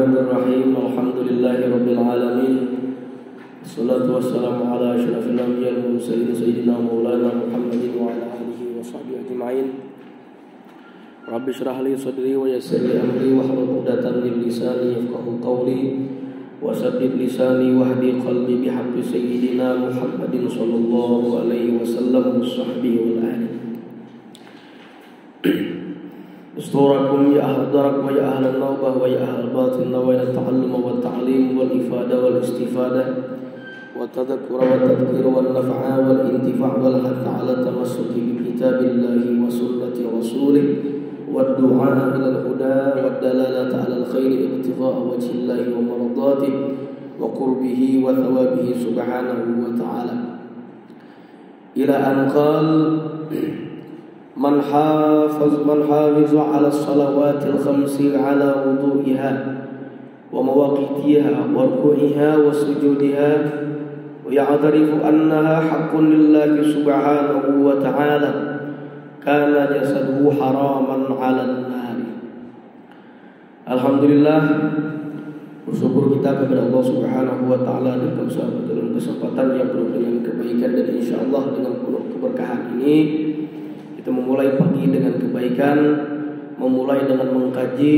Bismillahirrahmanirrahim. Alhamdulillahirabbil alamin. Wassalatu wassalamu ala asyrafil anbiya'i wal mursalin sayyidina maulana Muhammadin wa ala alihi wa sahbihi ajma'in. Rabbi shrah li sadri wa yassir li amri wahlul 'uqdatam min lisani yafqahu qawli wasaddid lisani wahdi qalbi bihaqqi sayyidina Muhammadin sallallahu alaihi wasallam wa sahbihi wal ali. Asturakum ya ahal darak wa ya ahal nawbah wa ya ahal batin wa ya ta'allum wa ta'lim wal ifada wal istifadah wa tadhakkura wa tadhkir wal naf'a wal intifa' wal hatta ala tamassuki bi kitabillahi wa sunnati rasulih wad du'a ila al huda wad dalalata ala al khair ibtigha'a wajhillahi wa maradatihi wa qurbihi wa thawabihi subhanahu wa ta'ala ila an qala Man hafiz ala salawatil khamsi ala wudu'iha wa mawaqitiha wa ruku'iha wa sujudiha wa ya'tarifu annaha haqqun lillahi subhanahu wa ta'ala kana jasaduhu haraman 'alan nar. Alhamdulillah, bersyukur kita kepada Allah subhanahu wa ta'ala dalam kesempatan yang penuh dengan kebaikan, dan insyaallah dengan penuh keberkahan ini kita memulai pagi dengan kebaikan, memulai dengan mengkaji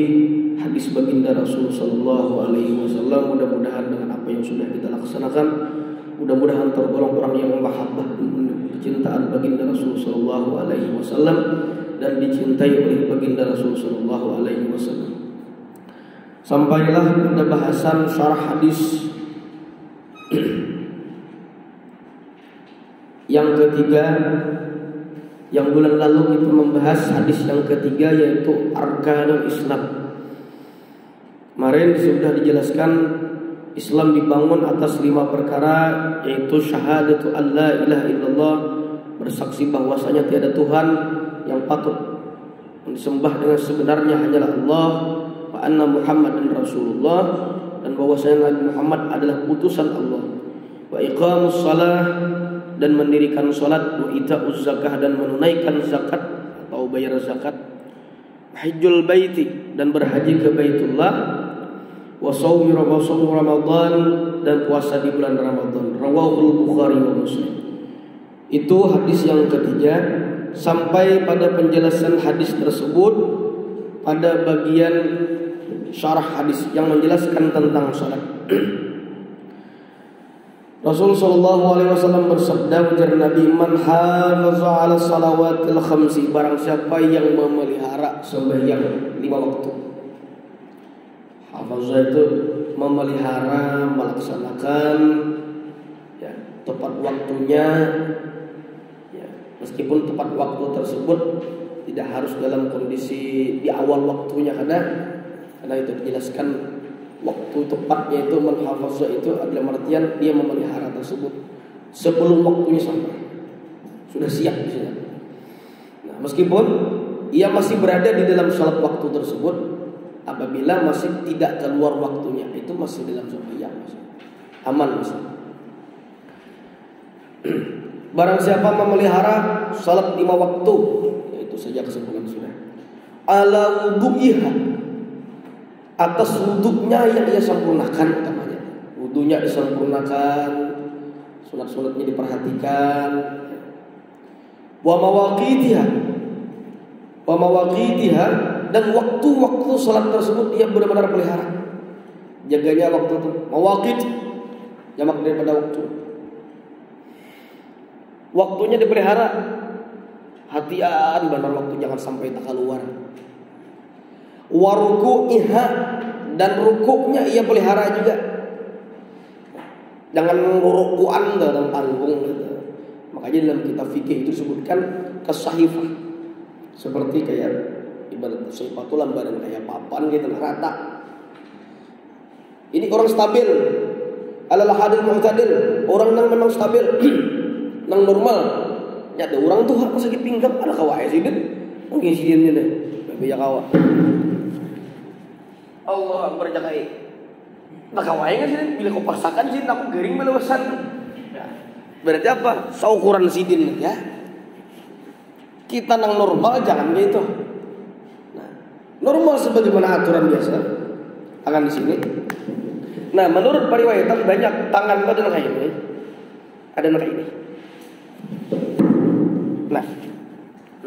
hadis baginda Rasul sallallahu alaihi wasallam. Mudah-mudahan dengan apa yang sudah kita laksanakan, mudah-mudahan tergolong orang yang mahabbah kecintaan baginda Rasul sallallahu alaihi wasallam dan dicintai oleh baginda Rasul sallallahu alaihi wasallam. Sampailah pada bahasan syarah hadis yang ketiga. Yang bulan lalu kita membahas hadis yang ketiga, yaitu Arkanul Islam. Kemarin sudah dijelaskan Islam dibangun atas 5 perkara, yaitu syahadatu an la ilaha illallah, bersaksi bahwasanya tiada Tuhan yang patut disembah dengan sebenarnya hanyalah Allah, wa anna Muhammadan Rasulullah, dan bahwasanya Nabi Muhammad adalah utusan Allah, wa iqamus shalah, dan mendirikan salat, wa ita'uz zakah, dan menunaikan zakat atau bayar zakat, hajjul baiti, dan berhaji ke Baitullah, wa shaum Ramadan, dan puasa di bulan Ramadan. Rawahul Bukhari wa Muslim. Itu hadis yang ketiga. Sampai pada penjelasan hadis tersebut pada bagian syarah hadis yang menjelaskan tentang salat. Rasul sallallahu alaihi wasallam bersabda, ujar Nabi, man hafaza ala salawatil khamsi, barang siapa yang memelihara sembahyang 5 waktu. Hafaza itu memelihara, melaksanakan ya, tepat waktunya ya, meskipun tepat waktu tersebut tidak harus dalam kondisi di awal waktunya, karena itu dijelaskan. Waktu tepatnya itu menghafazah itu adalah artian dia memelihara tersebut sebelum waktunya sampai, sudah siap di sana. Nah, meskipun ia masih berada di dalam salat waktu tersebut, apabila masih tidak keluar waktunya, itu masih dalam sembahyang, masih aman, masih. Barang siapa memelihara salat 5 waktu, itu saja kesimpulan sudah. Ala wudu'iha, atas wuduknya yang ia sempurnakan, utamanya wudunya disempurnakan, sunat-sunatnya diperhatikan, wa mawaqitiha, dan waktu-waktu salat tersebut dia benar-benar pelihara, jaganya waktu itu. Mawaqit jamak daripada waktu, waktunya dipelihara, hati-hati benar waktu, jangan sampai tak keluar. Waruku'iha, dan rukuknya ia pelihara juga, jangan rukuan dalam panggung gitu. Makanya dalam kitab fikih itu disebutkan kasahifah, seperti kayak ibarat sahifah itu lembaran kayak papan gitu, rata. Ini orang stabil, alal hadil mu'tadil, orang yang memang stabil, yang normal. Nyata orang tuh harus sakit pinggang, ada kawai sih deh, mungkin sih dia deh, biar kawai. Allah Akbar jagai. Nah kawai kan sih, bila kau paksakan sih, aku garing melewasan. Berarti apa? Saukuran sidin ya. Kita nang normal jangan gitu. Nah, normal sebagaimana aturan biasa. Tangan di sini. Nah, menurut periwayatan banyak tangan itu ada nangka ini. Ada nangka ini. Nah,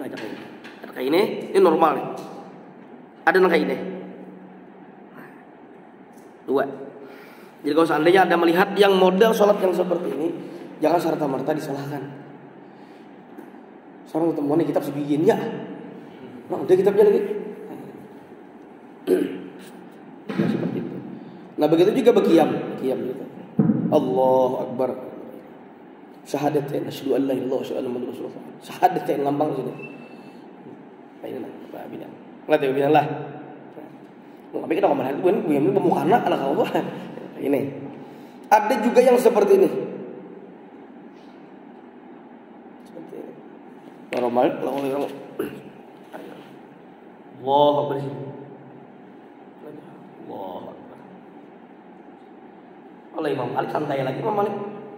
nangka ini normal nih. Ada nangka ini. Dua. Jadi kalau seandainya Anda melihat yang model sholat yang seperti ini, jangan serta-merta disalahkan. Seorang temuan kitab sebegini ya. Nah, udah kitabnya lagi. Nah, seperti itu. Nah, begitu juga berqiyam gitu. Allahu Akbar. Syahadatain asyhadu an la ilaha illallah wa asyhadu anna muhammadar rasulullah. Syahadatain lambang sini. Ayo nah, Pak Bidan. Enggak tahu bidan lah. Tapi kita ngomong itu ini pemukana anak kau apa? Ini. Ada juga yang seperti ini. Seperti ini. Normal kalau Allah Akbar. Allah Akbar. Oleh Imam Malik santai lagi Imam Malik.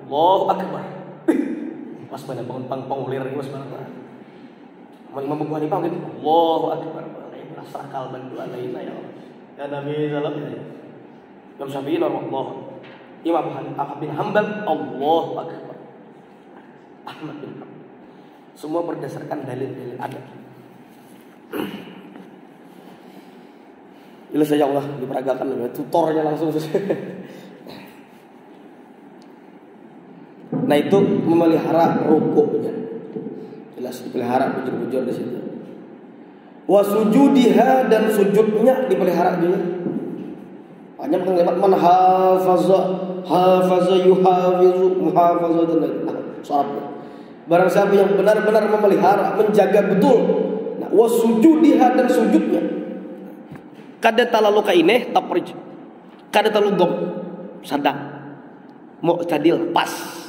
Allahu Akbar. Mas mana bangun panglir ini mas mana. Imam Abu Hanifah gitu. Allahu Akbar. Rasa kalban dua lain ya Allah. Ya Nabi sallallahu alaihi wasallam. Imam Syafi'i Allah. Imam Ahmad bin Hanbal Allahu Akbar. Ahmad bin Hanbal. Semua berdasarkan dalil-dalil ada. Jelas saja Allah diperagakan tutornya langsung. Nah itu memelihara rukuknya. Jelas dipelihara bujur-bujur di situ. Wa sujudiha dan sujudnya dipelihara juga. Hanya kalimat man hafaza yuhafizu muhafazatan. Nah, soalnya barang siapa yang benar-benar memelihara, menjaga betul. Nah, wa sujudiha dan sujudnya. Kada talalu kaineh taprij. Kada talalu gom sadang. Mu'tadil pas.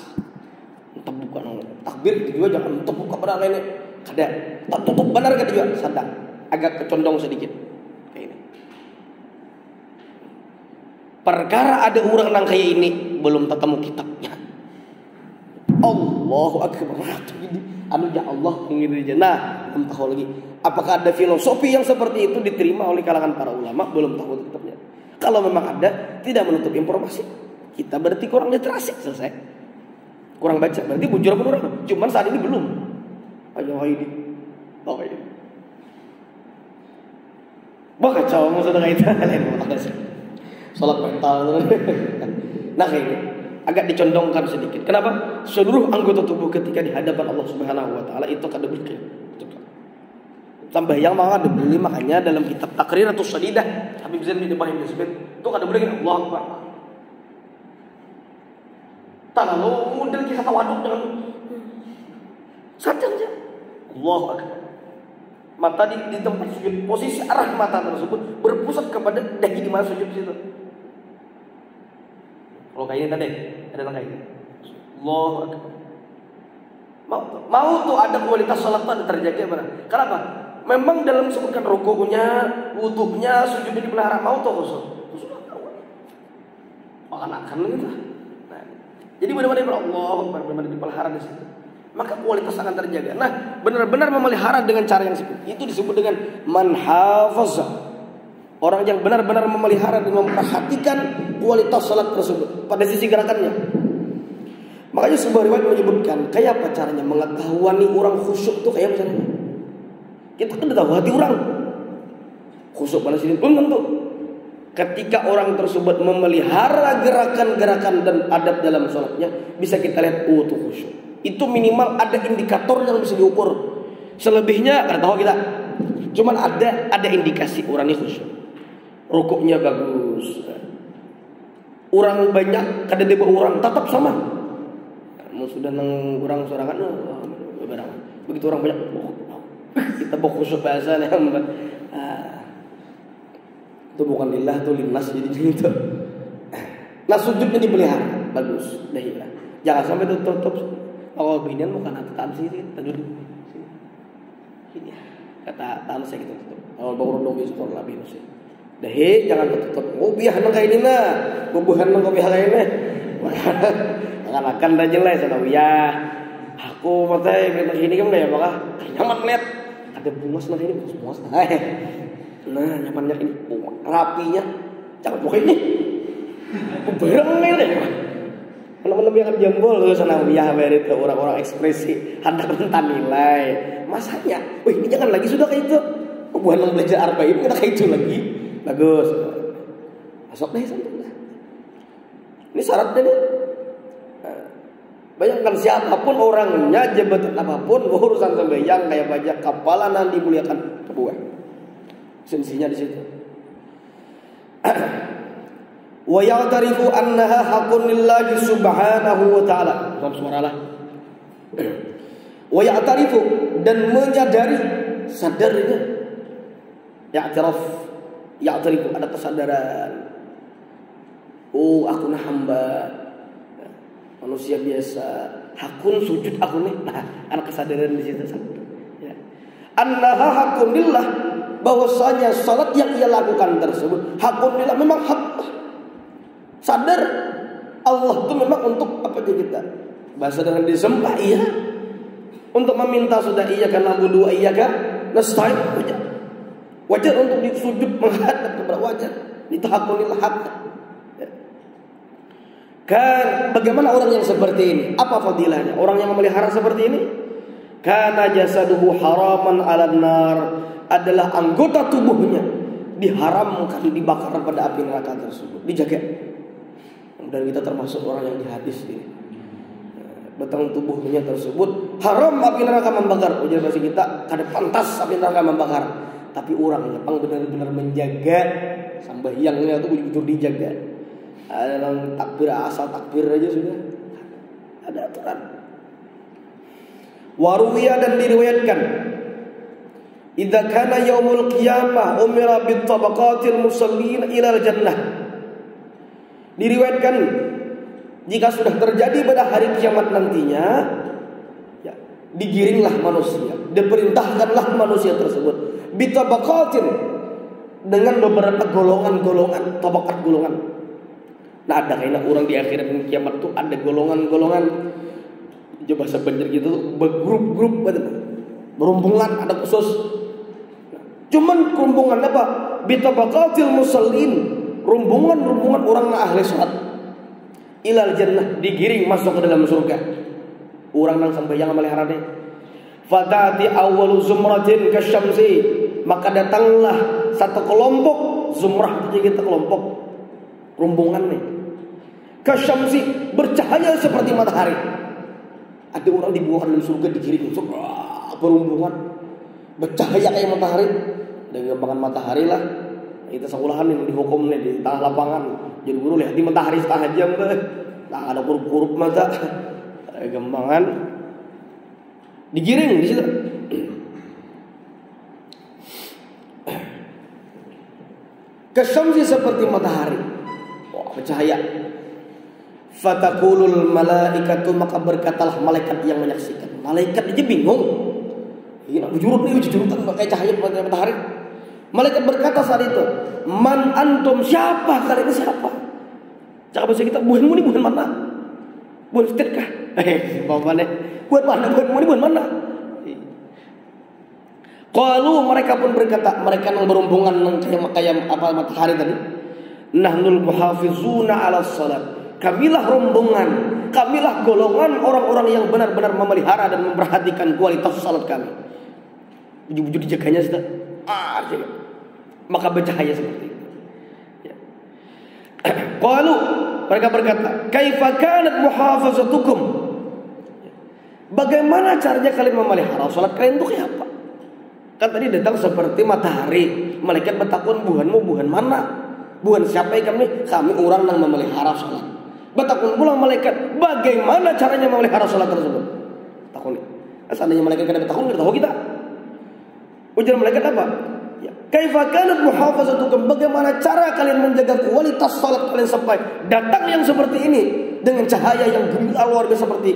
Tebukan takbir juga jangan tepuk kepada lainnya. Kada tak tutup benar kada juga sadang. Agak kecondong sedikit. Kayak ini. Perkara ada orang nang kayak ini belum ketemu kitabnya. Allahu Akbar. Anu ya Allah mengiringi nah, belum tahu lagi. Apakah ada filosofi yang seperti itu diterima oleh kalangan para ulama? Belum tahu kitabnya. Kalau memang ada, tidak menutup informasi. Kita berarti kurang literasi, selesai. Kurang baca, berarti bujur pun orang. Cuman saat ini belum. Ayo ini. Oh ini. Wah kacau, maksudnya kayak itu. Salat mental. Nah kayak ini. Agak dicondongkan sedikit. Kenapa? Seluruh anggota tubuh ketika di hadapan Allah Subhanahu wa taala itu kada boleh. Tambah yang mana dibeli makanya dalam kitab Taqriratus Shadidah Habib Zain bin Ibrahim disebut itu kada boleh Allah Akbar. Tangan lo model kita tawaduk dengan sajang saja. Allahu Akbar. Mata di tempat sujud, posisi arah mata tersebut berpusat kepada dahi di mana sujud situ. Kalau kayak ini tadi, ada kayak ini. Allahu Akbar. Mau tuh ada kualitas salat itu terjaga mana? Kenapa? Memang dalam disebutkan ruku'nya, wudu'nya, sujudnya dipelihara, mau tuh khusus. Akan gitu. Nah, jadi benar-benar Allah benar-benar dipelihara di situ. Maka kualitas akan terjaga. Nah, benar-benar memelihara dengan cara yang seperti itu disebut dengan man hafaza. Orang yang benar-benar memelihara dan memperhatikan kualitas salat tersebut pada sisi gerakannya. Makanya sebuah riwayat menyebutkan kayak apa caranya mengetahui orang khusyuk itu kayak apa caranya. Kita kan tahu hati orang khusyuk pada sini belum tentu. Ketika orang tersebut memelihara gerakan-gerakan dan adab dalam salatnya, bisa kita lihat itu khusyuk. Itu minimal ada indikator yang bisa diukur. Selebihnya kada tahu kita. Cuman ada indikasi orang ini khusyuk. Rukuknya bagus. Orang banyak kada ada orang tetap sama. Mau sudah nang orang sorangan begitu orang banyak kita khusyuk bahasa nih. Itu bukan lillah itu linnas jadi gitu. Nah sujudnya dipelihara bagus. Jangan sampai tutup. Kalau binian bukan tahan sini, duduk sini. Kata tahan saya gitu. Kalau baru dong bisa kalau lebih sih. Deh jangan tutup. Oh biar nang kayak ini nah, bubuhan nang kopi kayak ini. Akan dah jelas sana ya. Aku matai bilang gini kan ya bakal nyaman lihat. Ada bungas nang ini bungas. Nah nyamannya ini rapinya Jangan pokoknya berang ini. Kalau yang jambol tuh sana ya beri ke orang-orang ekspresi hendak rentan nilai. Masanya, wih ini jangan lagi sudah kayak itu. Bukan belajar arba'in kita kayak itu lagi. Bagus. Masuk deh santai. Ini syaratnya nih. Bayangkan siapapun orangnya, jabatan apapun, urusan sembahyang kayak pajak kapalan nanti dimuliakan kebuah. Sensinya di situ. Wa ya'tarifu annaha haqqun lillahi subhanahu wa ta'ala. Dalam suaralah. Wa ya'tarifu dan menyadari sadarnya. Ya'tarifu ada kesadaran. Oh, aku nah hamba. Manusia biasa, hakun sujud aku nih. Nah, anak kesadaran di situ. Ya. Annaha hakun lillah, bahwasanya salat yang ia lakukan tersebut hakun lillah, memang hak. Sadar Allah itu memang untuk apa kita? Bahasa dengan disembah iya. Untuk meminta sudah iya karena na'budu wa iyyaka nasta'in wajar. Wajar untuk disujud menghadap kepada wajar. Itu hakun lillah hak. Kan bagaimana orang yang seperti ini? Apa fadilahnya? Orang yang memelihara seperti ini? Kana jasaduhu haraman 'alan nar, adalah anggota tubuhnya diharamkan dibakar pada api neraka tersebut. Dijaga. Dan kita termasuk orang yang di hadis ini. Batang tubuhnya tersebut haram api neraka membakar. Ujar bahasa kita, kada pantas api neraka membakar. Tapi orang Jepang benar-benar menjaga sembahyangnya itu betul-betul dijaga. Dalam takbir asal takbir aja sudah ada aturan. Waruwiya dan diriwayatkan, idza kana yaumul qiyamah umira bit tabaqatil musallin ilal jannah. Diriwayatkan jika sudah terjadi pada hari kiamat nantinya, ya, digiringlah manusia, diperintahkanlah manusia tersebut bit tabaqatin, dengan beberapa golongan-golongan, tabaqat golongan. Nah, ada kayaknya orang di akhirat kiamat tuh ada golongan-golongan. Coba sebenarnya gitu bergrup-grup, berumpungan ada khusus. Cuman rombongan apa? Bitabaqatil musallin, rombongan orang ahli salat. Ilal jannah, digiring masuk ke dalam surga. Orang nang sembahyang memelihara deh. Fatati awwalu zumratin kasyamsi, maka datanglah satu kelompok zumrah, jadi kita kelompok rombongan nih. Kasyamsi, bercahaya seperti matahari. Ada orang dibuang dalam surga digiring berumbungan bercahaya kayak matahari. Dengan gampangan matahari lah. Kita sekolahan yang dihukum nih di tengah lapangan. Jadi guru lihat di matahari setengah jam deh. Nah, ada kurup-kurup mata. Gampangan digiring di situ. Kasyamsi seperti matahari. Bercahaya. Fatakulul malaikatu, maka berkatalah malaikat yang menyaksikan. Malaikat aja bingung. Ini bujurut nih, jurutan pakai cahaya pakai matahari. Malaikat berkata saat itu, man antum, siapa kalian ini, siapa? Cakap bahasa kita, buhan muni buhan mana? Buhan setirkah? Bapak nih, buhan mana? Buhan muni buhan mana? Qalu, mereka pun berkata, mereka yang berombongan kayak apa matahari tadi. Nahnul muhafizuna 'ala shalat. Kamilah rombongan, kamilah golongan orang-orang yang benar-benar memelihara dan memperhatikan kualitas salat kami. Bujur-bujur dijaganya sudah. Maka bercahaya seperti itu. Ya. Qalu, mereka berkata, "Kaifa kanat muhafazatukum?" Bagaimana caranya kalian memelihara salat kalian itu kayak apa? Kan tadi datang seperti matahari. Malaikat bertakun, "Buhanmu buhan mana?" Bukan siapa yang kami orang yang memelihara salat. Bertakun pulang malaikat, bagaimana caranya memelihara salat tersebut? Takun. Seandainya malaikat kada bertakun, kita tahu kita. Ujar malaikat apa? Ya. Kaifa kanat muhafazatukum? Bagaimana cara kalian menjaga kualitas salat kalian sampai datang yang seperti ini dengan cahaya yang gemilang luar biasa seperti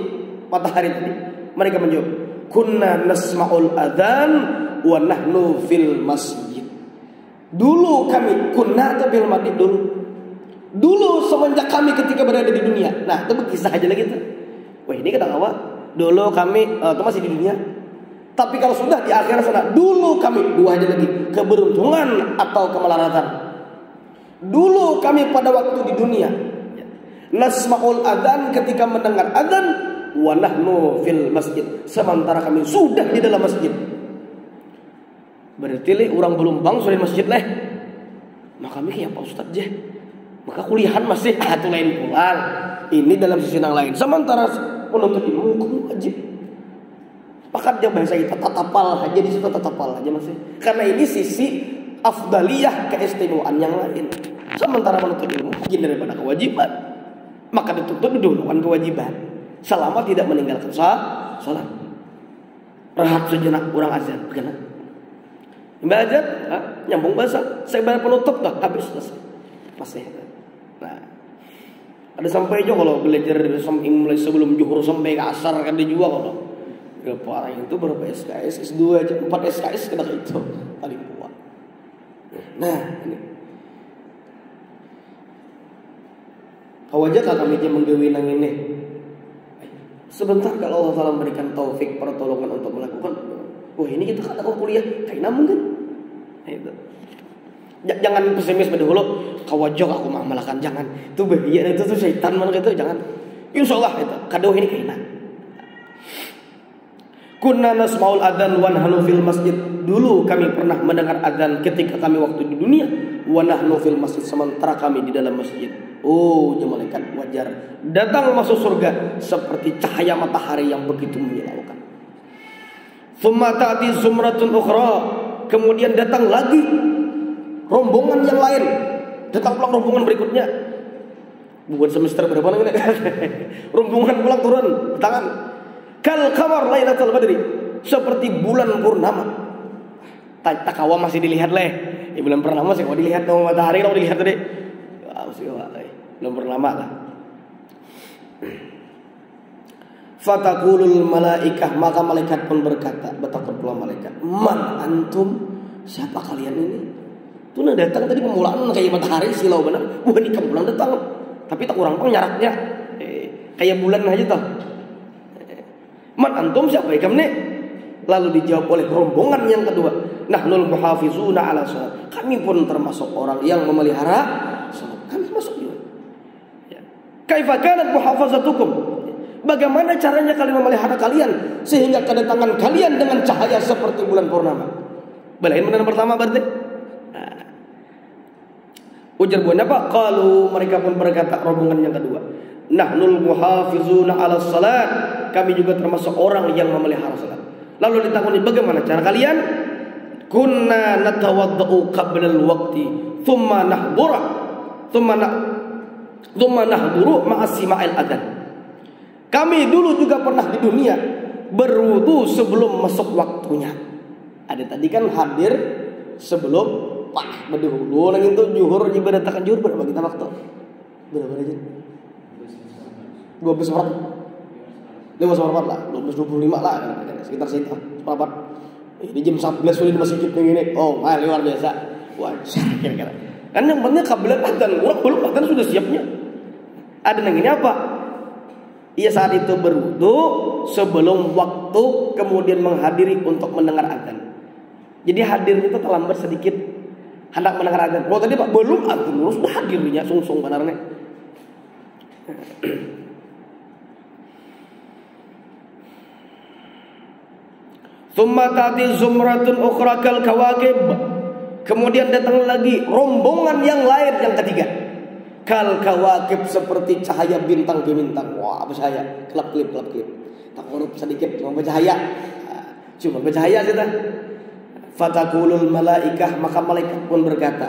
matahari tadi? Mereka menjawab, kunna nasma'ul adzan wa nahnu fil masjid. Dulu kami kunna atau bil mati dulu semenjak kami ketika berada di dunia. Nah, itu kisah aja lagi tuh. Wah, ini kata awak. Dulu kami itu masih di dunia. Tapi kalau sudah di akhirat sana, dulu kami dua aja lagi, keberuntungan atau kemelaratan. Dulu kami pada waktu di dunia nasma'ul adzan, ketika mendengar adzan, wa nahnu fil masjid, sementara kami sudah di dalam masjid. Berarti orang belum bang sudah di masjid leh. Maka kami kayak Pak Ustadz je. Maka kuliahan masih satu lain pulang. Ini dalam sisi yang lain. Sementara menuntut ilmu hukum wajib. Maka dia bahasa kita tatapal aja, di situ tatapal aja masih. Karena ini sisi afdaliyah, keistimewaan yang lain. Sementara menuntut ilmu bagian daripada kewajiban, maka dituntut didahulukan kewajiban. Selama tidak meninggalkan salat. Rehat sejenak orang azan, bagaimana? Mbak azan, nyambung bahasa. Saya bayar penutup dah, habis selesai. Masih. Nah, ada sampai juga kalau belajar mulai sebelum zuhur sampai ke asar kan dia juga kalau. Berapa orang itu berapa SKS, S2 aja, 4 SKS kena itu paling kuat. Nah, ini. Awajakah kami dia menggawi nang ini? Sebentar kalau Allah Ta'ala memberikan taufik pertolongan untuk melakukan. Wah ini kita kata kuliah kayak mungkin. Nah, itu. Jangan pesimis pada dulu. Kawajok aku malakan, jangan. Itu bahaya, itu tuh syaitan mana gitu, jangan. Insyaallah itu kado ini kainan. Kunna nasma'ul adzan wa nahnu fil masjid. Dulu kami pernah mendengar adzan ketika kami waktu di dunia, wa nahnu fil masjid, sementara kami di dalam masjid. Oh, malaikat wajar datang masuk surga seperti cahaya matahari yang begitu menyilaukan. Tsumma ta'ti zumratun ukhra, kemudian datang lagi rombongan yang lain. Datang pulang rombongan berikutnya. Bukan semester berapa ini? Rombongan pulang turun tangan. Kal qamar lailatul badri, seperti bulan purnama. Takawa masih dilihat leh. Di bulan purnama sih kalau dilihat sama matahari kalau dilihat tadi. Masih belum purnama lah. Fataqulul malaikah, maka malaikat pun berkata, bertakut pula malaikat, man antum, siapa kalian ini? Tuh datang tadi pemulaan kayak matahari silau benar. Bukan ikan bulan datang, tapi tak kurang pang nyaraknya kayak bulan aja tau. Man antum, siapa kamu nih? Lalu dijawab oleh rombongan yang kedua, nahnul muhafizuna ala shalat, kami pun termasuk orang yang memelihara salat. Kami masuk juga. Ya. Kaifa kanat muhafazatukum? Bagaimana caranya kalian memelihara kalian sehingga kedatangan kalian dengan cahaya seperti bulan purnama? Belain benar pertama berarti. Nah. Ujar buahnya apa? Qalu, mereka pun berkata rombongan yang kedua, nahnul muhafizuna ala salat, kami juga termasuk orang yang memelihara salat. Lalu ditanya, bagaimana cara kalian? Kunna natawaddau qabla al-waqti thumma nahduru ma'a sima'il adzan. Kami dulu juga pernah di dunia berwudu sebelum masuk waktunya. Ada tadi kan hadir sebelum berdahulu lagi itu zuhur, ibadatkan zuhur berapa kita waktu? Berapa aja? 12 orang. 5 lah, 12-25 lah, sekitar situ. Seperempat. Di jam 11 sudah di masjid begini. Oh, luar biasa. Wajar kira-kira. Kan yang penting kabilan adzan, orang belum adzan sudah siapnya. Ada yang ini apa? Ia saat itu berwudu sebelum waktu, kemudian menghadiri untuk mendengar adzan. Jadi hadir itu terlambat sedikit, hendak mendengar adzan. Oh tadi Pak belum adzan, sudah hadirnya sungsung benarnya. Tsumma ta'ti zumratun ukhra kal kawakib, kemudian datang lagi rombongan yang lain yang ketiga. Kal kawakib, seperti cahaya bintang-bintang. Wah, apa cahaya? Kelap-kelip. Tak huruf sedikit, cuma bercahaya. Cuma bercahaya saja. Fataqulul malaikah, maka malaikat pun berkata.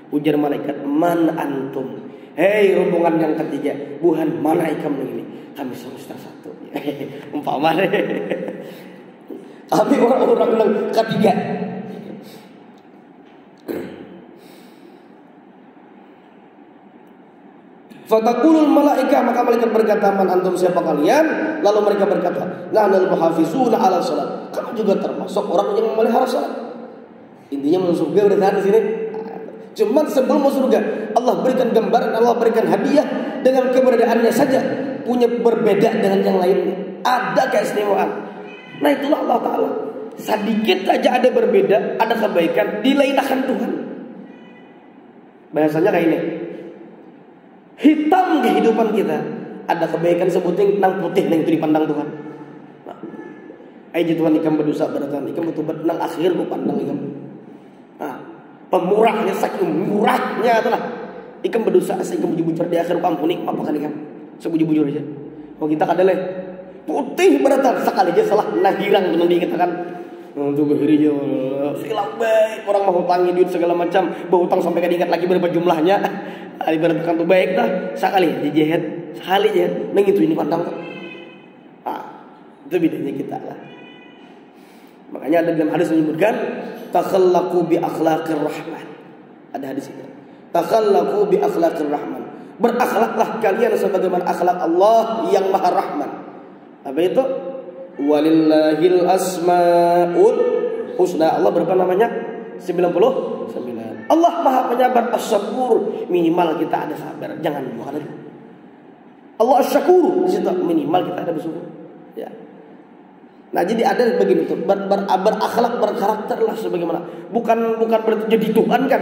Ujar malaikat, man antum? Hei rombongan yang ketiga, buhan mana kamu ini? Kami semester 1. Umpama kami orang-orang yang ketiga. Fataqulul malaikah, maka malaikat berkata, man antum, siapa kalian? Lalu mereka berkata, nahnul muhafizuna ala salat, kami juga termasuk orang yang memelihara salat. Intinya masuk surga udah tahan di sini. Cuma sebelum masuk surga, Allah berikan gambaran, Allah berikan hadiah dengan keberadaannya saja punya berbeda dengan yang lainnya. Ada keistimewaan. Nah itulah Allah Ta'ala. Sedikit saja ada berbeda, ada kebaikan, dilainkan Tuhan. Bahasanya kayak ini. Hitam kehidupan kita, ada kebaikan sebuting nang putih nang itu dipandang Tuhan. Nah, aja Tuhan ikam berdosa beratan, ikam betul nang akhir ku pandang ikam. Nah, pemurahnya saking murahnya itulah. Ikam berdosa saking bujur-bujur di akhir ku ampuni, apa kan ikam? Sebujur-bujur aja. Kalau kita kadale putih beratan sekali aja salah nah hirang teman dia kita kan. Untuk hirinya silang baik orang mau hutangi duit segala macam, berhutang sampai kan ingat lagi berapa jumlahnya. Ibaratkan tuh baik dah sekali dijehet, sekali jehet, neng itu ini pandang. Itu bedanya kita lah. Makanya ada dalam hadis menyebutkan takhallaqu bi akhlaqir rahman. Ada hadis itu. Takhallaqu bi akhlaqir rahman. Berakhlaklah kalian sebagaimana akhlak Allah yang Maha Rahman. Apa itu? Walillahil asmaul husna. Allah berapa namanya? 99. Allah Maha Penyabar As-Sabur. Minimal kita ada sabar, jangan bukan lagi. Allah As-Syakur, di situ minimal kita ada bersyukur. Ya. Nah, jadi ada begini tuh, berakhlak, berkarakter lah sebagaimana. Bukan berarti jadi Tuhan kan.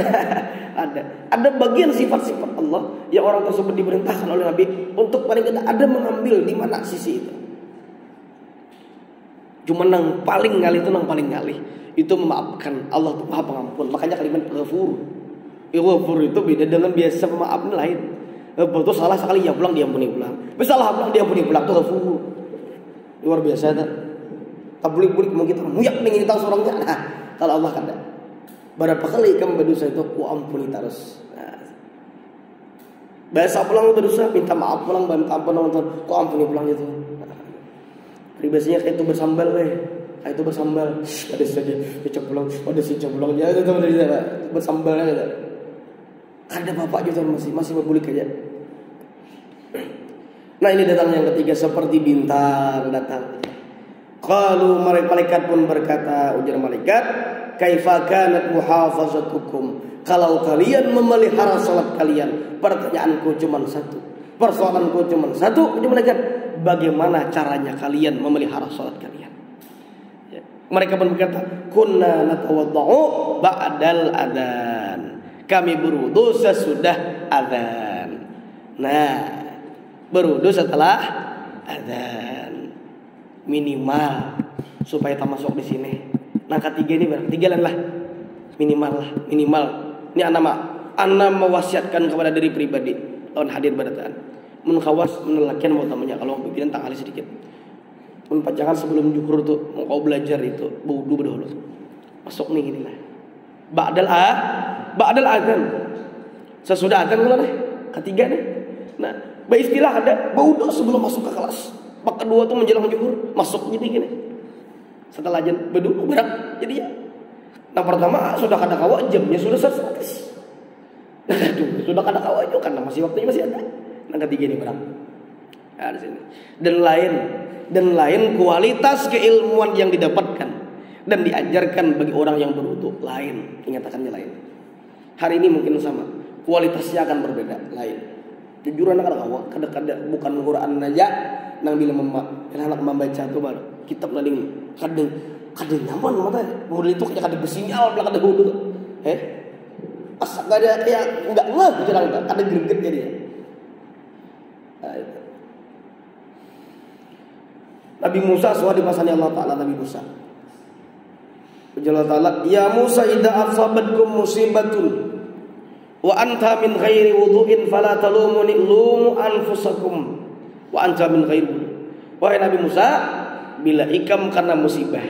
Ada bagian sifat-sifat Allah yang orang tersebut diperintahkan oleh Nabi untuk paling tidak ada mengambil di mana sisi itu. Cuma nang paling ngalih itu memaafkan. Allah itu Maha Pengampun. Makanya kalimat ghafur. Ghafur itu beda dengan biasa pemaaf lain. Betul salah sekali ya pulang diampuni pulang. Salah pulang diampuni pulang itu ghafur. Luar biasa dah. Tablik-bulik mau kita muyak ning kita sorongnya. Nah, kalau Allah kada. Berapa kali kamu berdosa itu ku ampuni terus. Nah. Biasa pulang berdosa minta maaf pulang minta ampun nonton ku ampuni pulang itu. Biasanya kayak itu bersambal kayak itu bersambal. Ada saja kecap pulang, ada sejam pulang ya itu bersambalnya gitu. Ada bapak juga masih berbulik aja. Nah, ini datang yang ketiga seperti bintang datang. Qalu malaikat pun berkata, ujar malaikat, kaifa kanat muhafazatukum? Kalau kalian memelihara salat kalian, pertanyaanku cuma satu. Persoalanku cuma satu, malaikat, bagaimana caranya kalian memelihara salat kalian? Ya. Mereka pun berkata, kunna natawadda'u ba'dal adzan. Kami berwudu sesudah adzan. Nah, berwudu setelah adzan. Minimal supaya tak masuk di sini. Nah, ketiga ini berarti tiga lah. Minimal. Ini ana mewasiatkan kepada diri pribadi lawan hadir barataan. Mun khawas menelakian mau tamanya kalau bikin tanggal sedikit. Mun pajangan sebelum zuhur tuh mau kau belajar itu wudu dahulu. Masuk nih inilah. Ba'dal adzan. Sesudah adzan mulai ketiga nih. Nah, istilah ada wudu sebelum masuk ke kelas. Bak kedua tuh menjelang zuhur masuk gini. Setelah adzan wudu berat jadi ya. Nah, pertama sudah kada kawa jamnya sudah 100. Sudah kada kawa juga karena waktunya masih ada. Nah, ketiga ini berang. Nah, di sini. Dan lain kualitas keilmuan yang didapatkan dan diajarkan bagi orang yang berwudu lain, ingatakannya lain. Hari ini mungkin sama, kualitasnya akan berbeda, lain. Jujur anak kada bukan Quran aja nang bila anak membaca tuh baru kitab lading kada nyaman mata model itu kayak kada bersinyal belakang ada wudu. Asak kada kayak enggak bicara kada greget jadi. Nah, itu. Nabi Musa sudah dipasani Allah Ta'ala. Nabi Musa Allah Ta'ala, ya Musa idza asabatkum musibatun wa anta min ghairi wudu'in fala talumuni lumu anfusakum wa anta min ghairi wudu'. Wahai Nabi Musa, bila ikam karena musibah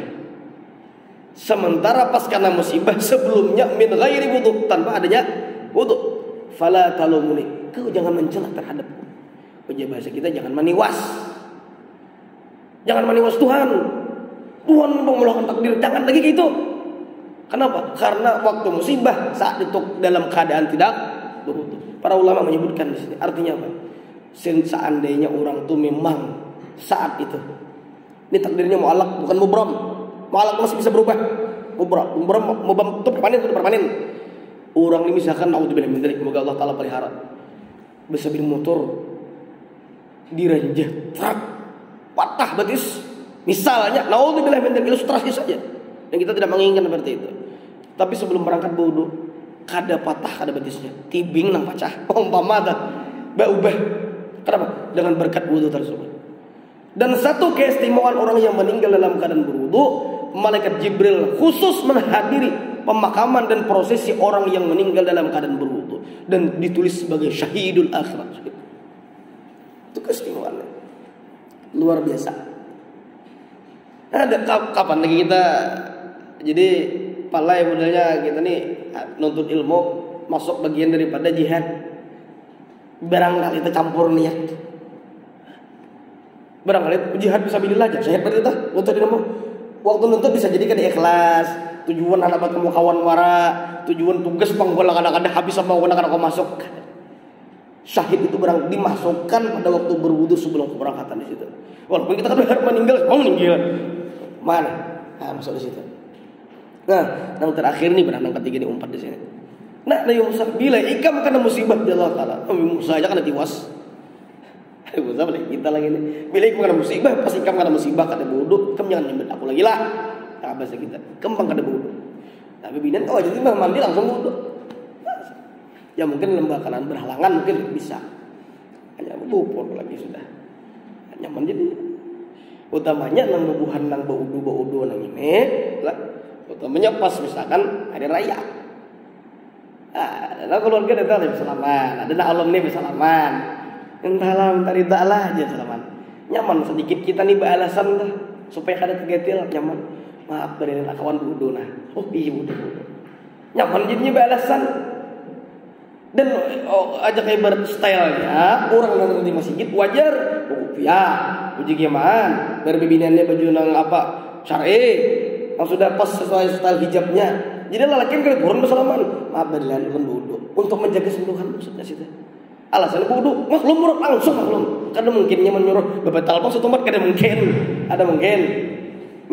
sementara pas karena musibah sebelumnya min ghairi wudu', tanpa adanya wudu', fala talumuni, kau jangan mencela terhadapku. Bahasa kita jangan maniwas. Jangan maniwas Tuhan. Tuhan memulakan takdir, jangan lagi gitu. Kenapa? Karena waktu musibah saat itu dalam keadaan tidak berwudu. Para ulama menyebutkan di sini artinya apa? Seandainya orang itu memang saat itu, ini takdirnya mu'alaq bukan mubram. Mu'alaq masih bisa berubah. Mubram itu permanen. Orang ini misalkan naudzubillah min dzalik, semoga Allah Ta'ala pelihara. Bisa bin motor diranjah truk patah betis misalnya, naudzubillah min dzalik, ilustrasi saja yang kita tidak menginginkan seperti itu. Tapi sebelum berangkat wudu kada patah kada betisnya, tibing nang pecah. Umpama dah ubah. Kenapa? Dengan berkat wudu tersebut. Dan satu keistimewaan orang yang meninggal dalam keadaan berwudu, malaikat Jibril khusus menghadiri pemakaman dan prosesi orang yang meninggal dalam keadaan berwudu dan ditulis sebagai syahidul akhirat. Itu keistimewaannya luar biasa. Ada kapan lagi kita jadi palai modelnya kita nih nuntut ilmu masuk bagian daripada jihad, barangkali kita campur niat, barangkali jihad bisa bilillah aja saya berarti kita nuntut ilmu waktu nuntut bisa jadi kada ikhlas, tujuan anak ketemu kawan wara, tujuan tugas panggola kadang-kadang habis sama kadang-kadang kau masuk. Syahid itu barang dimasukkan pada waktu berwudu sebelum keberangkatan di situ. Walaupun kita kan meninggal, mau meninggal mana? Nah, masuk di situ. Nah, yang terakhir nih yang ketiga nih umpat di sini. Nah, Nabi Musa bila ikam kena musibah di Allah Taala. Nabi Musa aja kena tiwas. Nabi Musa balik kita lagi nih. Bila ikam kena musibah, pas ikam kena musibah kada bodoh, kamu jangan nyebut aku lagi lah. Nah, bahasa kita. Kembang kada bodoh. Tapi binan kau aja sih mandi langsung bodoh. Ya mungkin lembakan berhalangan mungkin bisa. Hanya bupur lagi sudah. Hanya menjadi utamanya nang bubuhan nang baudu nang ini lah. Utamanya pas misalkan hari raya. Nah, keluarga datang lebih selamat. Ada alam nih bersalaman. Entahlah tadi taklah aja salaman. Nyaman sedikit kita nih beralasan dah supaya kada kegetil nyaman. Maaf dari kawan budu nah. Oh iya budu. Nyaman jadinya beralasan. Dan ajak ibarat stylenya orang yang di masjid wajar rupiah uji gimana berbibinannya baju nang apa syar'i yang sudah pas sesuai style hijabnya jadi lalakin kali kurang bersalaman maaf badilan kan bodoh untuk menjaga sentuhan maksudnya situ alasannya bodoh maklum langsung maklum karena mungkinnya menyuruh bebetal pas otomat kada mungkin ada mungkin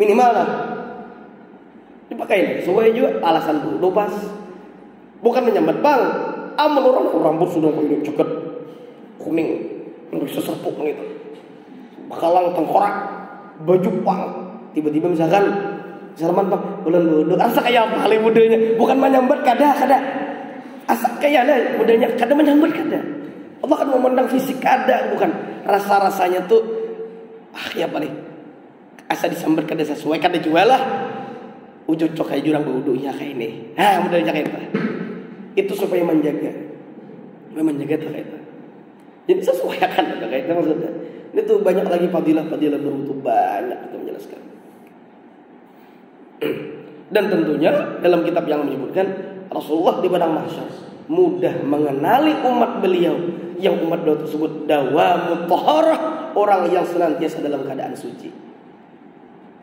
minimal lah dipakai sesuai juga alasan bodoh pas bukan menyambat bang amal orang rambut sudah kayak ceket kuning seserpuk gitu bakalang tengkorak baju pang tiba-tiba misalkan salaman bang bulan bodoh asa kayak apa kali modelnya bukan menyambat kada asa kayak ada modelnya kada menyambat kada Allah kan memandang fisik kada bukan rasa-rasanya tuh ya apa nih asa disambat kada sesuai kada jual lah ujung cok kayak jurang bodoh ya kayak ini modelnya kayak apa itu supaya menjaga terkait. Jadi sesuaikan terkaitnya maksudnya. Ini tuh banyak lagi fadilah berwudu banyak kita menjelaskan. Dan tentunya dalam kitab yang menyebutkan Rasulullah di padang mahsyar mudah mengenali umat beliau yang umat beliau tersebut dawamut thaharah orang yang senantiasa dalam keadaan suci.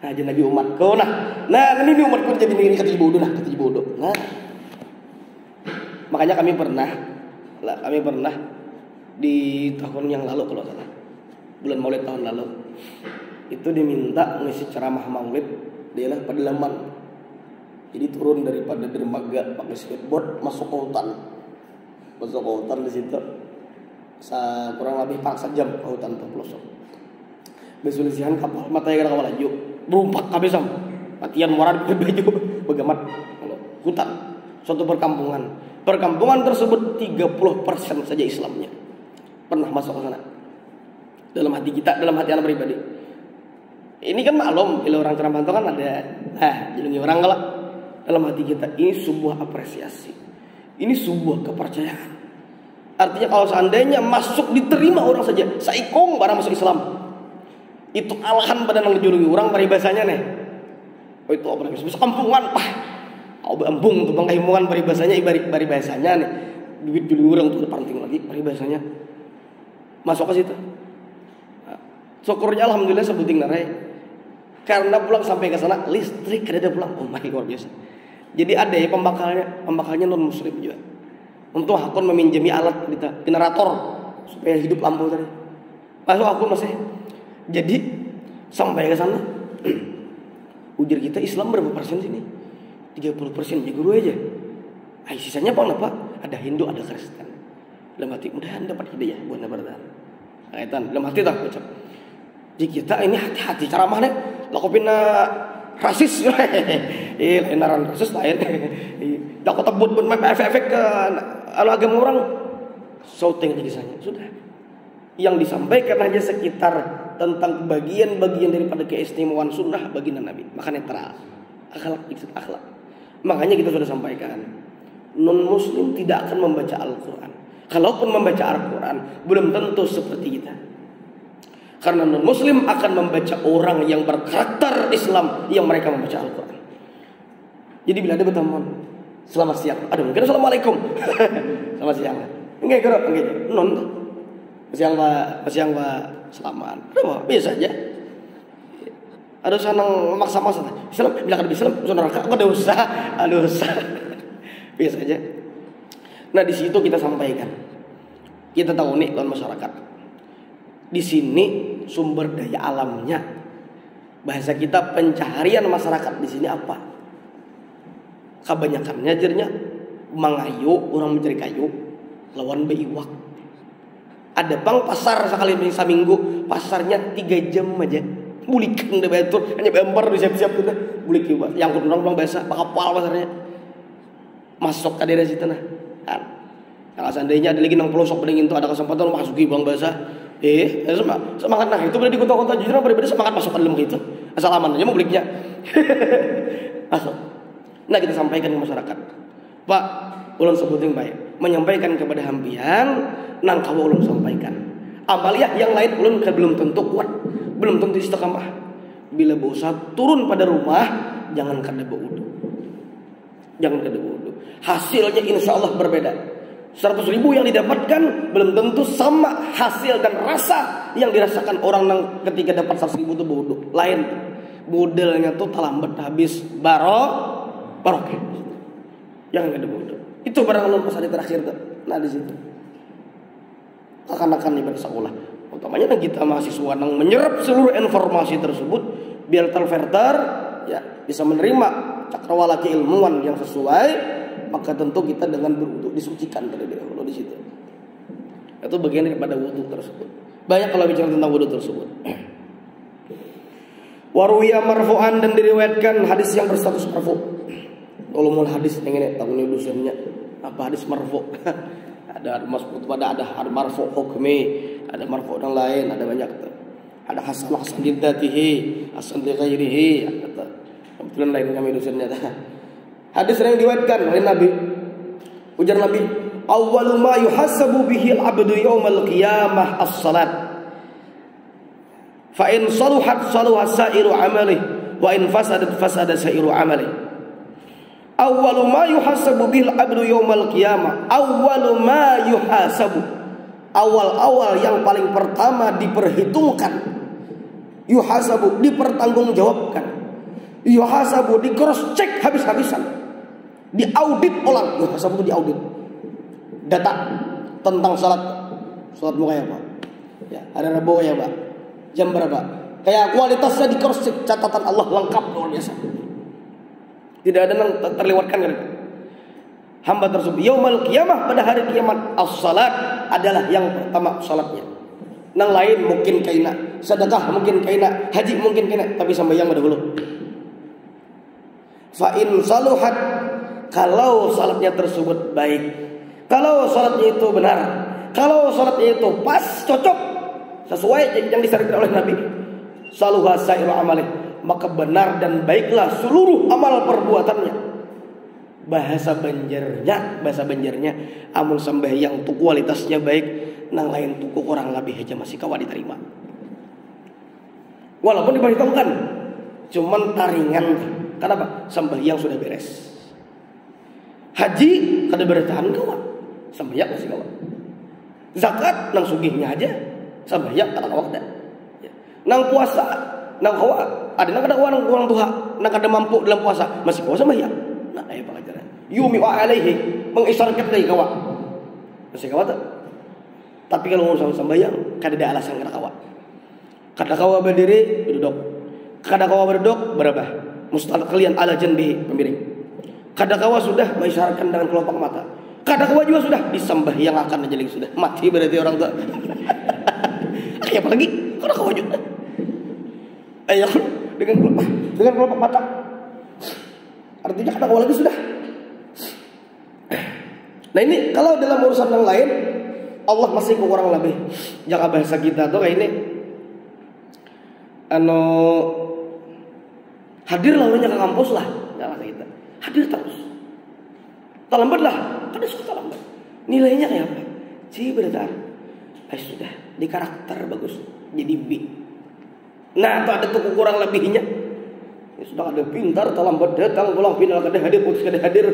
Nah, jadi nabi umatku nah ini umatku jadi ini kata bodoh Nah, makanya kami pernah di tahun yang lalu kalau salah bulan Maulid tahun lalu itu diminta ngisi ceramah Maulid dia lah pedalaman jadi turun daripada dermaga pakai skateboard masuk ke hutan di situ kurang lebih 4 jam ke hutan tuh pelosok besulisihan kapal matanya kawal laju berumpat kabisam latihan moral baju begamat hutan suatu perkampungan tersebut 30% saja Islamnya. Pernah masuk ke sana. Dalam hati kita, dalam hati anak pribadi. Ini kan maklum, bila orang ceramah itu kan ada jadi orang galak. Dalam hati kita ini sebuah apresiasi. Ini sebuah kepercayaan. Artinya kalau seandainya masuk diterima orang saja, saikong barang masuk Islam. Itu alahan pada nang dijulungi orang paribasanya nih. Oh itu apa namanya? Bisa kampungan, Ambung tuh bang kehimungan paribasanya paribasanya nih duit dulu orang tuh penting lagi paribasanya masuk ke situ. Nah, syukurnya alhamdulillah sebuting narai karena pulang sampai ke sana listrik ada pulang luar biasa. Jadi ada ya pembakalnya non muslim juga untuk akun meminjami alat kita generator supaya hidup lampu tadi masuk akun masih jadi sampai ke sana ujar kita Islam berapa persen sini 30% ya guru aja. Sisanya apa? Ada Hindu, ada Kristen. Dalam hati mudahan dapat hidayah buat bertahan. Kaitan dalam hati tak ucap. Jadi kita ini hati-hati ceramah nih. Lakopina rasis. Kenaran rasis lain. Dak kota tebut pun efek ke agama orang. Shouting aja kisahnya. Sudah. Yang disampaikan hanya sekitar tentang bagian-bagian daripada keistimewaan sunnah baginda Nabi. Maka netral. Akhlak. Makanya kita sudah sampaikan. Non muslim tidak akan membaca Al-Quran. Kalaupun membaca Al-Quran, belum tentu seperti kita. Karena non muslim akan membaca orang yang berkarakter Islam yang mereka membaca Al-Quran. Jadi bila ada berteman, selamat siang. Aduh, mungkin assalamualaikum. Selamat siang. Enggak kerap, enggak. Non. Siang Pak, selamat. Udah, biasa aja. Ada sanang maksa-maksa. Islam, bila kada Islam, neraka. Ada usah. Biasa aja. Nah, di situ kita sampaikan. Kita tahu nih lawan masyarakat. Di sini sumber daya alamnya. Bahasa kita pencaharian masyarakat di sini apa? Kebanyakannya ajarnya mangayu, orang mencari kayu, lawan beiwak. Ada bang pasar sekali seminggu, pasarnya 3 jam aja. Bulikan deh betul, hanya bemper siap-siap tuh dah. Bulik juga. Yang kurang bang biasa, kapal pasarnya. Masuk ke daerah situ nah. Kan. Kalau seandainya ada lagi nang pelosok pendingin itu ada kesempatan masuki bang biasa. Semangat nah itu berarti di kota-kota jujur berbeda semangat masuk ke dalam gitu. Asal aman aja mau buliknya. Masuk. Nah kita sampaikan ke masyarakat. Pak, ulun sebutin baik. Menyampaikan kepada hampian nang kamu ulun sampaikan. Amaliah yang lain ulun belum tentu kuat, belum tentu istiqamah. Bila bosan turun pada rumah, jangan kada berwudu. Hasilnya insya Allah berbeda. 100.000 yang didapatkan belum tentu sama hasil dan rasa yang dirasakan orang yang ketika dapat 100.000 itu berwudu. Lain, modelnya tuh terlambat habis barokah. Jangan kada berwudu. Itu barang ulun pas hari terakhir tuh. Nah di situ. Akan ibadah sekolah. Utamanya kita mahasiswa yang menyerap seluruh informasi tersebut biar terfilter ya bisa menerima cakrawala keilmuan yang sesuai, maka tentu kita dengan berwudu disucikan terlebih dahulu di situ. Itu bagian daripada wudu tersebut. Banyak kalau bicara tentang wudu tersebut. Waruya marfu'an dan diriwayatkan hadis yang berstatus marfu'. Ulumul hadis yang ini tahu nih dosennya apa hadis marfu'. Ada marfu' hukmi, ada marfu' yang lain, ada banyak tuh. Ada hasan li dzatihi, hasan li ghairihi, kebetulan lain kami dosennya. Hadis yang diriwayatkan oleh Nabi. Ujar Nabi, "Awwalu ma yuhasabu bihi al-'abdu yaumal qiyamah as-salat. Fa in saluhat saluha sa'iru 'amalihi wa in fasadat fasada sa'iru 'amalihi." Awwalu ma yuhasabu bil abdu yaumal qiyamah. Awwalu ma yuhasabu. Awal-awal yang paling pertama diperhitungkan. Yuhasabu dipertanggungjawabkan. Yuhasabu di cross check habis-habisan. Diaudit ulang. Yuhasabu itu diaudit. Data tentang salat. Salatmu kayak apa? Ya, ada Rabu ya, Pak. Jam berapa? Kayak kualitasnya di cross check, catatan Allah lengkap luar biasa. Tidak ada yang terlewatkan kan? Hamba tersebut yaumal qiyamah pada hari kiamat as-salat adalah yang pertama salatnya. Nang lain mungkin kaina, sedekah mungkin kaina, haji mungkin kaina, tapi sembahyang dahulu. Fa in saluhat, kalau salatnya tersebut baik, kalau salatnya itu benar, kalau salatnya itu pas cocok sesuai yang disyariatkan oleh Nabi, saluha sa'iru amalih, maka benar dan baiklah seluruh amal perbuatannya. Bahasa Banjarnya amun sembahyang tu kualitasnya baik, nang lain tuku kurang lebih aja masih kawa diterima. Walaupun diperhitungkan, cuman taringan. Kenapa? Sembahyang sudah beres. Haji kada bertahan kawa, sembahyang masih kawa. Zakat nang sugihnya aja, sembahyang kada kawa kada. Nang puasa, nang kawa, ada nang kada kawa nang tuha, nang kada mampu dalam puasa, masih kawa sembahyang. Nah, ayo pengajaran. Yumi wa alaihi, mengisarkan dari kawa. Masih kawa tak? Tapi kalau urusan sembahyang, kada ada alasan kada kawa. Kada kawa berdiri, duduk. Kada kawa berduduk, berapa? Mustaqilian ala janbihi, pemiring. Kada kawa sudah mengisarkan dengan kelopak mata. Kada kawa juga sudah disembahyang akan menjeling sudah. Mati berarti orang tua. Apa lagi? Kada kawa juga. dengan kelopak mata. Artinya kadang awal lagi sudah. Nah ini kalau dalam urusan yang lain Allah masih kurang lebih jaga bahasa kita tuh kayak ini. Hadir lalunya ke kampus lah, nggak bahasa kita. Hadir terus. Terlambat lah, kan suka terlambat. Nilainya kayak apa? C berarti sudah di karakter bagus jadi B. Nah itu ada tuh kurang lebihnya. Ya, sudah ada pintar, terlambat datang, pulang final kada hadir, putus kada hadir.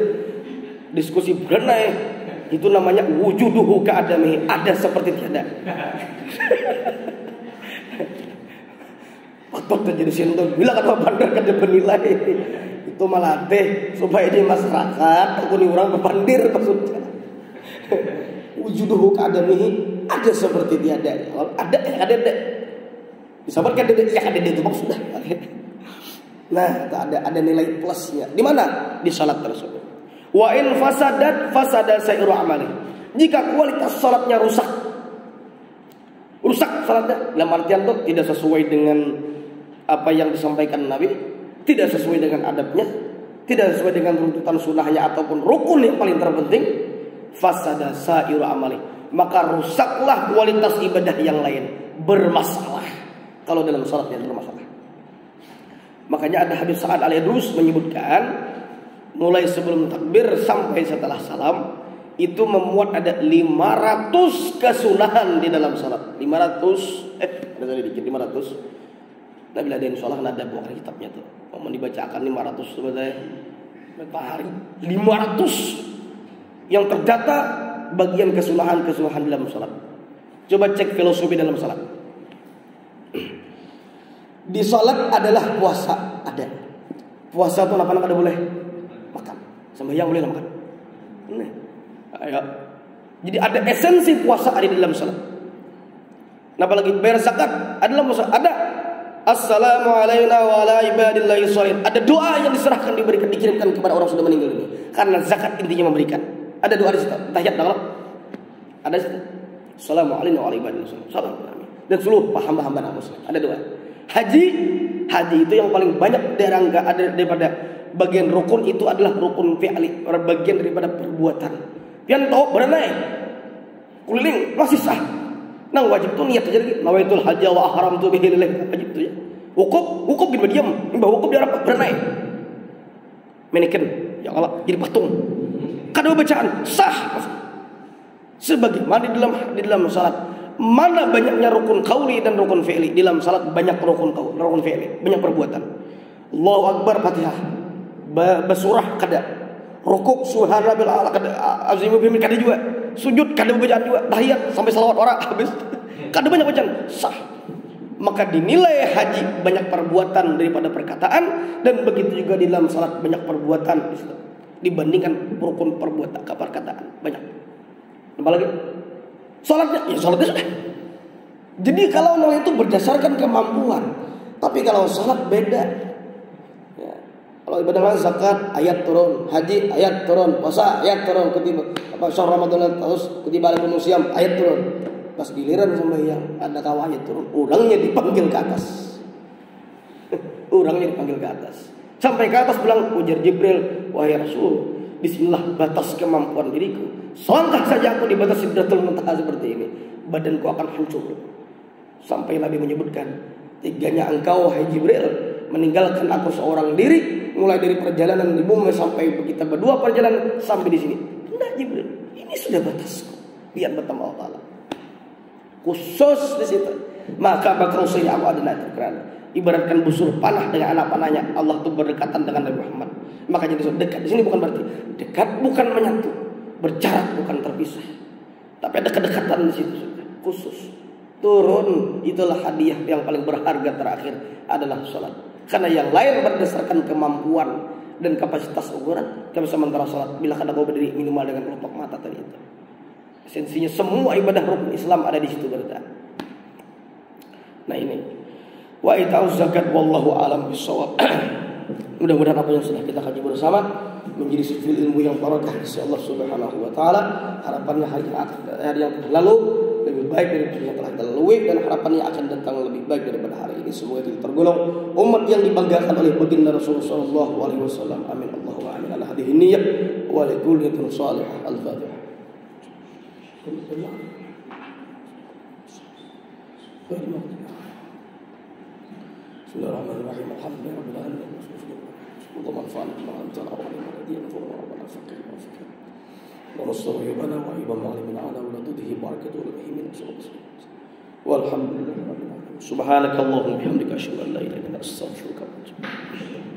Diskusi berenai itu namanya wujuduhu ka'adamihi, ada seperti tiada. Patut jadi sendok bila kata bandar kada bernilai itu malah teh supaya di masyarakat aku ni orang berpandir maksudnya. Wujuduhu ka'adamihi, ada seperti tiada. Ada disabarkan ada itu maksudnya. Nah ada nilai plusnya di mana di salat tersebut. Wa in fasada sa'iru amali. Jika kualitas salatnya rusak salatnya dalam artian tuh tidak sesuai dengan apa yang disampaikan Nabi, tidak sesuai dengan adabnya, tidak sesuai dengan runtutan sunnahnya ataupun rukun yang paling terpenting, fasada sa'iru amali, maka rusaklah kualitas ibadah yang lain, bermasalah kalau dalam salatnya bermasalah. Makanya ada hadis Sa'ad al-Yadrus menyebutkan mulai sebelum takbir sampai setelah salam itu memuat ada 500 kesunahan di dalam salat. 500 ada tadi dikit 500. Nah bila ada yang sholat ada buah kitabnya tuh. Mau dibacakan 500 sebenarnya berapa hari? 500 yang terdata bagian kesunahan dalam salat. Coba cek filosofi dalam salat. Di salat adalah puasa ada. Puasa tuh apa kada boleh makan. Sembahyang boleh makan. Nah, ayo. Jadi ada esensi puasa ada di dalam salat. Nah, apalagi bayar zakat adalah puasa ada. Assalamualaikum wa ala ibadillahi sholihin. Ada doa yang diserahkan dikirimkan kepada orang sudah meninggal ini. Karena zakat intinya memberikan. Ada doa di situ. Tahiyat dalam. Ada situ. Assalamualaikum wa ala ibadillahi sholihin. Salam. Dan seluruh hamba-hamba muslim. Ada doa. Haji itu yang paling banyak daripada bagian rukun itu adalah rukun fi'li, bagian daripada perbuatan. Yang tahu berenai keliling masih sah. Nang wajib tu niat aja lagi. Nawaitul haji wa haram tu bihi lillahi wajib tu ya. Wukuf gitu diam. Mbah wukuf di Arab berenai. Meniken ya Allah jadi patung. Kada bacaan sah. Sebagaimana di dalam salat mana banyaknya rukun qauli dan rukun fi'li. Di dalam salat banyak rukun fi'li, banyak perbuatan. Allahu Akbar Fatihah. Basurah kada. Rukuk subhanallahi ala kada azimu bimin kada juga. Sujud kada bacaan juga. Tahiyat sampai salawat orang habis. Kada banyak bacaan sah. Maka dinilai haji banyak perbuatan daripada perkataan dan begitu juga di dalam salat banyak perbuatan dibandingkan rukun perbuatan perkataan banyak. Apalagi salatnya sudah. Jadi kalau mau itu berdasarkan kemampuan. Tapi kalau salat beda. Ya. Kalau ibadah zakat ayat turun, haji ayat turun, puasa ayat turun, kutiba apa syahr Ramadan terus kutiba alaikum siam ayat turun. Pas giliran sembahyang ada tahu ayat turun, orangnya dipanggil ke atas. Orangnya dipanggil ke atas. Sampai ke atas bilang ujar Jibril, wahai Rasul, bismillah batas kemampuan diriku. Selangkah saja aku di batas Sidratul Muntaha seperti ini, badanku akan hancur. Sampai Nabi menyebutkan, tiganya engkau wahai Jibril meninggalkan aku seorang diri, mulai dari perjalanan di bumi sampai kita berdua perjalanan sampai di sini. Tidak Jibril, ini sudah batasku. Lihat batas Allah Taala. Khusus di situ. Maka bakal saya aku ada terkeran. Ibaratkan busur panah dengan anak panahnya. Allah itu berdekatan dengan Nabi Muhammad. Makanya disebut dekat. Di sini bukan berarti dekat, bukan menyatu. Berjarak bukan terpisah. Tapi ada kedekatan di situ khusus. Turun itulah hadiah yang paling berharga terakhir adalah sholat. Karena yang lain berdasarkan kemampuan dan kapasitas ukuran. Kami sementara sholat bila kada kau berdiri minimal dengan kelopak mata tadi itu. Esensinya semua ibadah rukun Islam ada di situ berada. Nah ini. Wa ita'uz zakat wallahu alam bisawab. Mudah-mudahan apa yang sudah kita kaji bersama menjadi sifil ilmu yang barakah di Allah Subhanahu wa taala. Harapannya hari yang lalu lebih baik dari yang telah kita lalui dan harapannya akan datang lebih lebih baik daripada hari ini. Semoga kita tergolong umat yang dibanggakan oleh baginda Rasulullah sallallahu alaihi wasallam. Amin Allahumma amin. Ala hadhihi niyyah wa li kulli niyatin salihah. Al-Fatihah. Bismillahirrahmanirrahim. Alhamdulillahirabbil alamin. اللهم انفعنا بما علمتنا وعلمنا الذي ينفعنا ربنا فقنا وفقنا ونستغفرنا وعيبا معلمنا على ولده بركة والمهيمين والحمد لله رب العالمين. سبحانك اللهم وبحمدك أشهد أن لا إله إلا أنت أستغفرك وأتوب إليك.